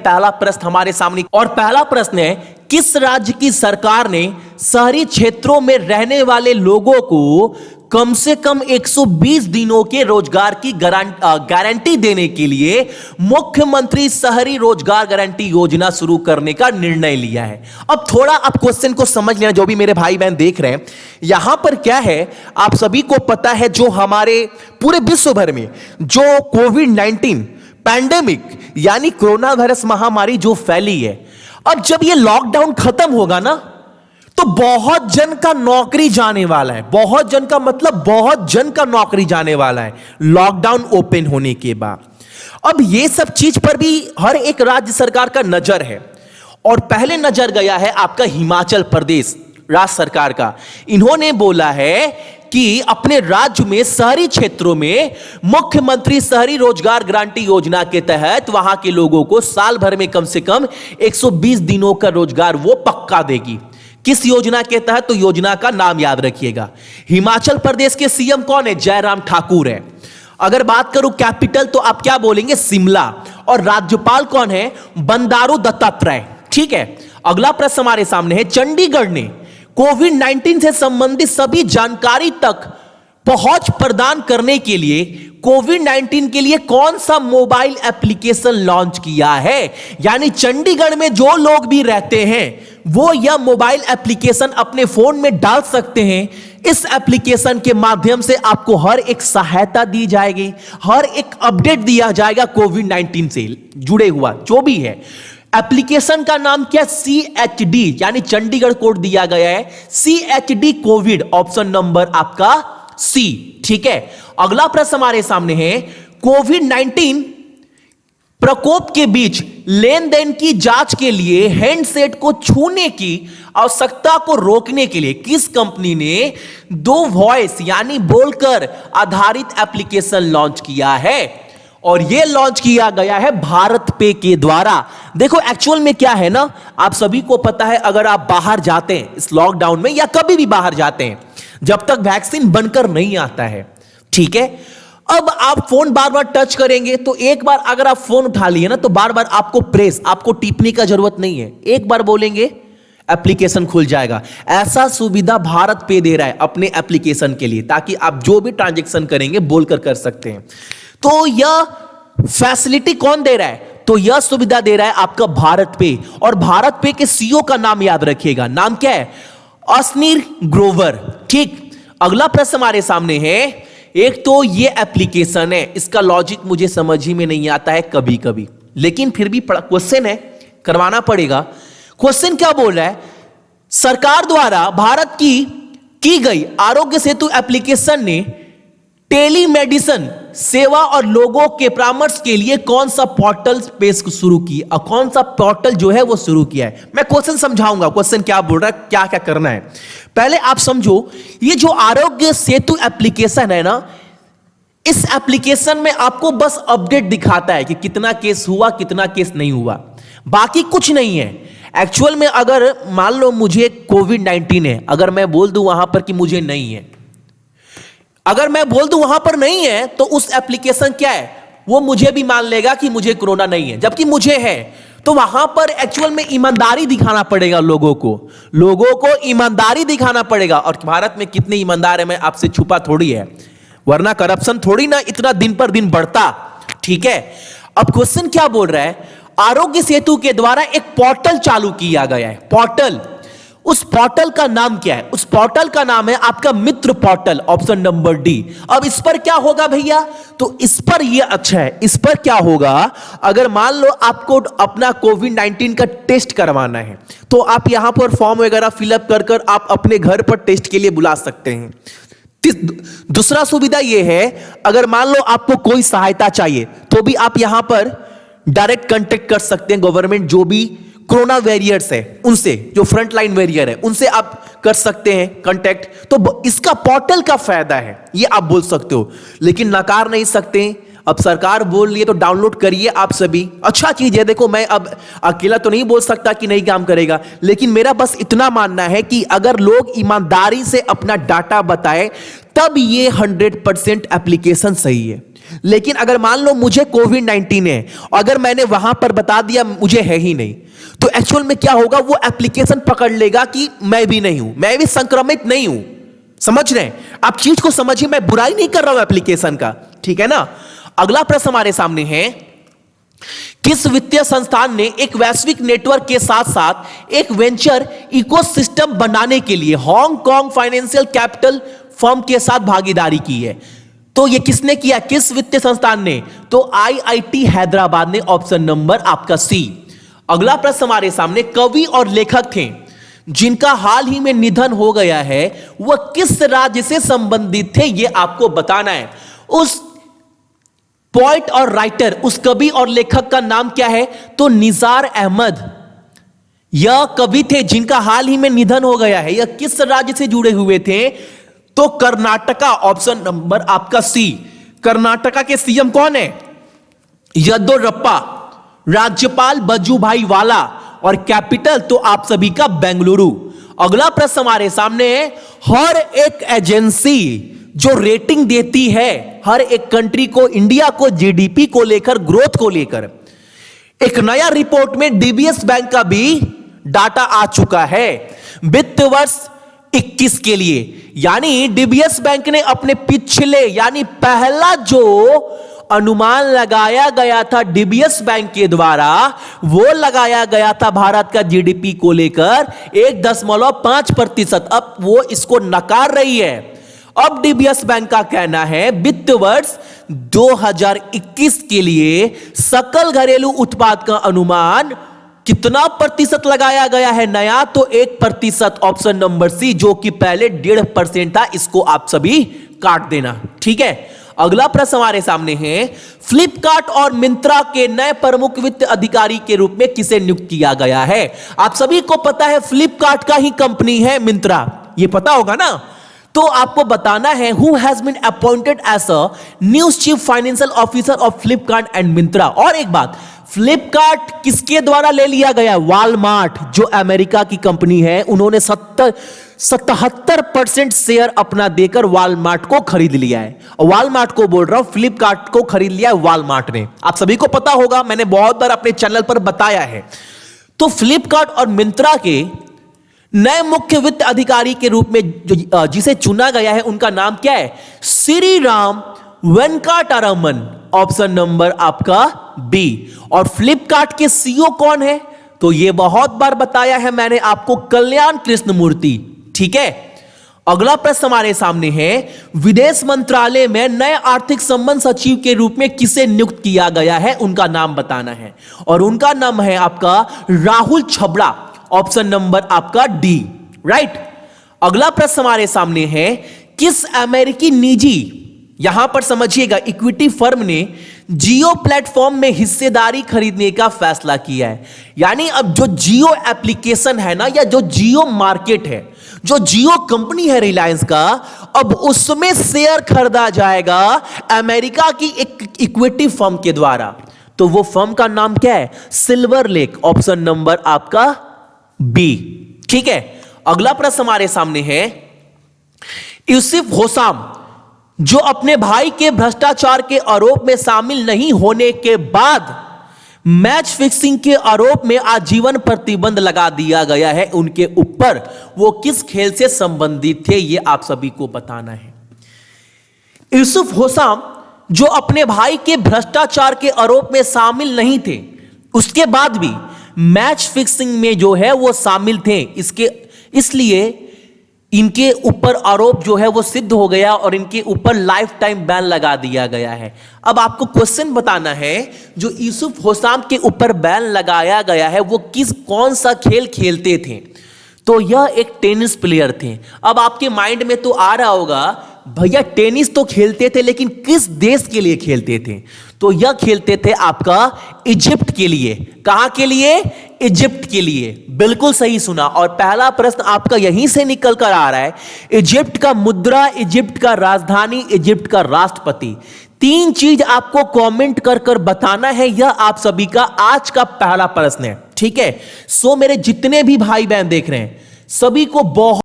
पहला प्रश्न हमारे सामने, और पहला प्रश्न है, किस राज्य की सरकार ने शहरी क्षेत्रों में रहने वाले लोगों को कम से कम 120 दिनों के रोजगार की गारंटी देने के लिए मुख्यमंत्री शहरी रोजगार गारंटी योजना शुरू करने का निर्णय लिया है? अब थोड़ा आप क्वेश्चन को समझ लेना, जो भी मेरे भाई बहन देख रहे हैं। यहां पर क्या है, आप सभी को पता है, जो हमारे पूरे विश्व भर में जो कोविड-19 पैंडेमिक यानी कोरोना वायरस महामारी जो फैली है, अब जब ये लॉकडाउन खत्म होगा ना, तो बहुत जन का नौकरी जाने वाला है। बहुत जन का मतलब बहुत जन का नौकरी जाने वाला है लॉकडाउन ओपन होने के बाद। अब ये सब चीज पर भी हर एक राज्य सरकार का नजर है, और पहले नजर गया है आपका हिमाचल प्रदेश राज्य सरकार का। इन्होंने बोला है कि अपने राज्य में शहरी क्षेत्रों में मुख्यमंत्री शहरी रोजगार गारंटी योजना के तहत वहां के लोगों को साल भर में कम से कम 120 दिनों का रोजगार वो पक्का देगी। किस योजना के तहत? तो योजना का नाम याद रखिएगा। हिमाचल प्रदेश के सीएम कौन है? जयराम ठाकुर है। अगर बात करूं कैपिटल, तो आप क्या बोलेंगे? शिमला। और राज्यपाल कौन है? बंडारू दत्तात्रेय। ठीक है, अगला प्रश्न हमारे सामने है, चंडीगढ़ ने कोविड-19 से संबंधित सभी जानकारी तक पहुंच प्रदान करने के लिए कोविड-19 के लिए कौन सा मोबाइल एप्लीकेशन लॉन्च किया है? यानी चंडीगढ़ में जो लोग भी रहते हैं वो यह मोबाइल एप्लीकेशन अपने फोन में डाल सकते हैं। इस एप्लीकेशन के माध्यम से आपको हर एक सहायता दी जाएगी, हर एक अपडेट दिया जाएगा कोविड-19 से जुड़े हुआ जो भी है। एप्लीकेशन का नाम क्या? CHD, यानी चंडीगढ़ कोड दिया गया है CHD कोविड, ऑप्शन नंबर आपका C। ठीक है, अगला प्रश्न हमारे सामने है, कोविड-19 प्रकोप के बीच लेन देन की जांच के लिए हैंडसेट को छूने की आवश्यकता को रोकने के लिए किस कंपनी ने दो वॉइस यानी बोलकर आधारित एप्लीकेशन लॉन्च किया है? और यह लॉन्च किया गया है भारत पे के द्वारा। देखो एक्चुअल में क्या है ना, आप सभी को पता है, अगर आप बाहर जाते हैं इस लॉकडाउन में या कभी भी बाहर जाते हैं, जब तक वैक्सीन बनकर नहीं आता है, ठीक है, अब आप फोन बार बार टच करेंगे, तो एक बार अगर आप फोन उठा लिए ना, तो बार बार आपको टिपने का जरूरत नहीं है, एक बार बोलेंगे एप्लीकेशन खुल जाएगा। ऐसा सुविधा भारत पे दे रहा है अपने एप्लीकेशन के लिए, ताकि आप जो भी ट्रांजैक्शन करेंगे बोलकर कर सकते हैं। तो यह फैसिलिटी कौन दे रहा है? तो यह सुविधा दे रहा है आपका भारत पे। और भारत पे के सीईओ का नाम याद रखिएगा, नाम क्या है? अश्नीर ग्रोवर। ठीक, अगला प्रश्न हमारे सामने है, एक तो ये एप्लीकेशन है, इसका लॉजिक मुझे समझ ही में नहीं आता है कभी कभी, लेकिन फिर भी क्वेश्चन है, करवाना पड़ेगा। क्वेश्चन क्या बोल रहा है? सरकार द्वारा भारत की गई आरोग्य सेतु एप्लीकेशन ने टेलीमेडिसिन सेवा और लोगों के परामर्श के लिए कौन सा पोर्टल पेश शुरू की, और कौन सा पोर्टल जो है वो शुरू किया है? मैं क्वेश्चन समझाऊंगा, क्वेश्चन क्या बोल रहा है, क्या क्या करना है। पहले आप समझो, ये जो आरोग्य सेतु एप्लीकेशन है ना, इस एप्लीकेशन में आपको बस अपडेट दिखाता है कि कितना केस हुआ, कितना केस नहीं हुआ, बाकी कुछ नहीं है। एक्चुअल में अगर मान लो मुझे कोविड-19 है, अगर मैं बोल दूं वहां पर कि मुझे नहीं है, अगर मैं बोल दूं वहां पर नहीं है, तो उस एप्लीकेशन क्या है, वो मुझे भी मान लेगा कि मुझे कोरोना नहीं है, जबकि मुझे है। तो वहां पर एक्चुअल में ईमानदारी दिखाना पड़ेगा लोगों को ईमानदारी दिखाना पड़ेगा। और भारत में कितने ईमानदार है, मैं आपसे छुपा थोड़ी है, वरना करप्शन थोड़ी ना इतना दिन पर दिन बढ़ता। ठीक है, अब क्वेश्चन क्या बोल रहा है? आरोग्य सेतु के द्वारा एक पोर्टल चालू किया गया है। पोर्टल, उस पोर्टल का नाम क्या है? उस पोर्टल का नाम है आपका मित्र पोर्टल, ऑप्शन नंबर डी। अब इस पर क्या होगा भैया? तो इस पर ये अच्छा है, इस पर क्या होगा, अगर मान लो आपको अपना कोविड-19 का टेस्ट करवाना है, तो आप यहां पर फॉर्म वगैरह फिलअप कर आप अपने घर पर टेस्ट के लिए बुला सकते हैं। दूसरा सुविधा यह है, अगर मान लो आपको कोई सहायता चाहिए, तो भी आप यहां पर डायरेक्ट कांटेक्ट कर सकते हैं गवर्नमेंट, जो भी कोरोना वॉरियर्स है उनसे, जो फ्रंट लाइन वॉरियर है उनसे आप कर सकते हैं कांटेक्ट। तो इसका पोर्टल का फायदा है, ये आप बोल सकते हो, लेकिन नकार नहीं सकते। अब सरकार बोल रही है तो डाउनलोड करिए आप सभी, अच्छा चीज है। देखो मैं अब अकेला तो नहीं बोल सकता कि नहीं काम करेगा, लेकिन मेरा बस इतना मानना है कि अगर लोग ईमानदारी से अपना डाटा बताएं, तब ये 100% एप्लीकेशन सही है। लेकिन अगर मान लो मुझे कोविड-19 है, अगर मैंने वहां पर बता दिया मुझे है ही नहीं, तो एक्चुअल में क्या होगा, वो एप्लीकेशन पकड़ लेगा कि मैं भी नहीं हूं, मैं भी संक्रमित नहीं हूं। समझ रहे हैं आप चीज को, समझिए, मैं बुराई नहीं कर रहा हूं एप्लीकेशन का, ठीक है ना। अगला प्रश्न हमारे सामने है, किस वित्तीय संस्थान ने एक वैश्विक नेटवर्क के साथ साथ एक वेंचर इकोसिस्टम बनाने के लिए हांगकांग फाइनेंशियल कैपिटल फर्म के साथ भागीदारी की है? तो ये किसने किया, किस वित्तीय संस्थान ने? तो आईआईटी हैदराबाद ने, ऑप्शन नंबर आपका सी। अगला प्रश्न हमारे सामने, कवि और लेखक थे जिनका हाल ही में निधन हो गया है, वह किस राज्य से संबंधित थे, यह आपको बताना है। उस पोएट और राइटर, उस कवि और लेखक का नाम क्या है? तो निसार अहमद। यह कवि थे जिनका हाल ही में निधन हो गया है, यह किस राज्य से जुड़े हुए थे? तो कर्नाटका, ऑप्शन नंबर आपका सी। कर्नाटका के सीएम कौन है? येदियुरप्पा। राज्यपाल वजुभाई वाला, और कैपिटल तो आप सभी का बेंगलुरु। अगला प्रश्न हमारे सामने है, हर एक एजेंसी जो रेटिंग देती है हर एक कंट्री को, इंडिया को, जीडीपी को लेकर, ग्रोथ को लेकर, एक नया रिपोर्ट में डीबीएस बैंक का भी डाटा आ चुका है वित्त वर्ष 21 के लिए। यानी डीबीएस बैंक ने अपने पिछले, यानी पहला जो अनुमान लगाया गया था डीबीएस बैंक के द्वारा, वो लगाया गया था भारत का जीडीपी को लेकर 1.5%। अब वो इसको नकार रही है। अब डीबीएस बैंक का कहना है वित्त वर्ष 2021 के लिए सकल घरेलू उत्पाद का अनुमान कितना प्रतिशत लगाया गया है नया? तो 1%, ऑप्शन नंबर सी, जो कि पहले 1.5% था। इसको आप सभी काट देना, ठीक है। अगला प्रश्न हमारे सामने है, फ्लिपकार्ट और मिंत्रा के नए प्रमुख वित्त अधिकारी के रूप में किसे नियुक्त किया गया है? आप सभी को पता है फ्लिपकार्ट का ही कंपनी है मिंत्रा, ये पता होगा ना। तो आपको बताना है, who has been appointed as a new chief financial officer of Flipkart and Myntra. और एक बात, फ्लिपकार्ट किसके द्वारा ले लिया गया? वॉलमार्ट, जो अमेरिका की कंपनी है, उन्होंने 77% शेयर अपना देकर वॉलमार्ट को खरीद लिया है। वॉलमार्ट को बोल रहा हूं, फ्लिपकार्ट को खरीद लिया है वॉलमार्ट ने। आप सभी को पता होगा, मैंने बहुत बार अपने चैनल पर बताया है। तो फ्लिपकार्ट और मिंत्रा के नए मुख्य वित्त अधिकारी के रूप में जिसे चुना गया है, उनका नाम क्या है? श्रीराम वेंकटरमन, ऑप्शन नंबर आपका बी। और फ्लिपकार्ट के सीईओ कौन है? तो ये बहुत बार बताया है मैंने आपको, कल्याण कृष्णमूर्ति, ठीक है। अगला प्रश्न हमारे सामने है, विदेश मंत्रालय में नए आर्थिक संबंध सचिव के रूप में किसे नियुक्त किया गया है? उनका नाम बताना है, और उनका नाम है आपका राहुल छबड़ा, ऑप्शन नंबर आपका डी, राइट। अगला प्रश्न हमारे सामने है, किस अमेरिकी निजी, यहां पर समझिएगा, इक्विटी फर्म ने जियो प्लेटफॉर्म में हिस्सेदारी खरीदने का फैसला किया है? यानी अब जो जियो एप्लीकेशन है ना, या जो जियो मार्केट है, जो जियो कंपनी है रिलायंस का, अब उसमें शेयर खरीदा जाएगा अमेरिका की एक इक्विटी फर्म के द्वारा। तो वो फर्म का नाम क्या है? सिल्वर लेक, ऑप्शन नंबर आपका बी, ठीक है। अगला प्रश्न हमारे सामने है, यूसुफ होसाम जो अपने भाई के भ्रष्टाचार के आरोप में शामिल नहीं होने के बाद मैच फिक्सिंग के आरोप में आजीवन प्रतिबंध लगा दिया गया है उनके ऊपर, वो किस खेल से संबंधित थे, ये आप सभी को बताना है। यूसुफ होसाम जो अपने भाई के भ्रष्टाचार के आरोप में शामिल नहीं थे, उसके बाद भी मैच फिक्सिंग में जो है वो शामिल थे, इसलिए इनके ऊपर आरोप जो है वो सिद्ध हो गया और इनके ऊपर लाइफ टाइम बैन लगा दिया गया है। अब आपको क्वेश्चन बताना है, जो यूसुफ होसाम के ऊपर बैन लगाया गया है वो कौन सा खेल खेलते थे? तो यह एक टेनिस प्लेयर थे। अब आपके माइंड में तो आ रहा होगा, भैया टेनिस तो खेलते थे लेकिन किस देश के लिए खेलते थे? तो यह खेलते थे आपका इजिप्ट के लिए। कहां के लिए? इजिप्ट के लिए। बिल्कुल सही सुना। और पहला प्रश्न आपका यहीं से निकल कर आ रहा है, इजिप्ट का मुद्रा, इजिप्ट का राजधानी, इजिप्ट का राष्ट्रपति। तीन चीज आपको कमेंट कर कर बताना है, यह आप सभी का आज का पहला प्रश्न है, ठीक है। सो मेरे जितने भी भाई बहन देख रहे हैं, सभी को बहुत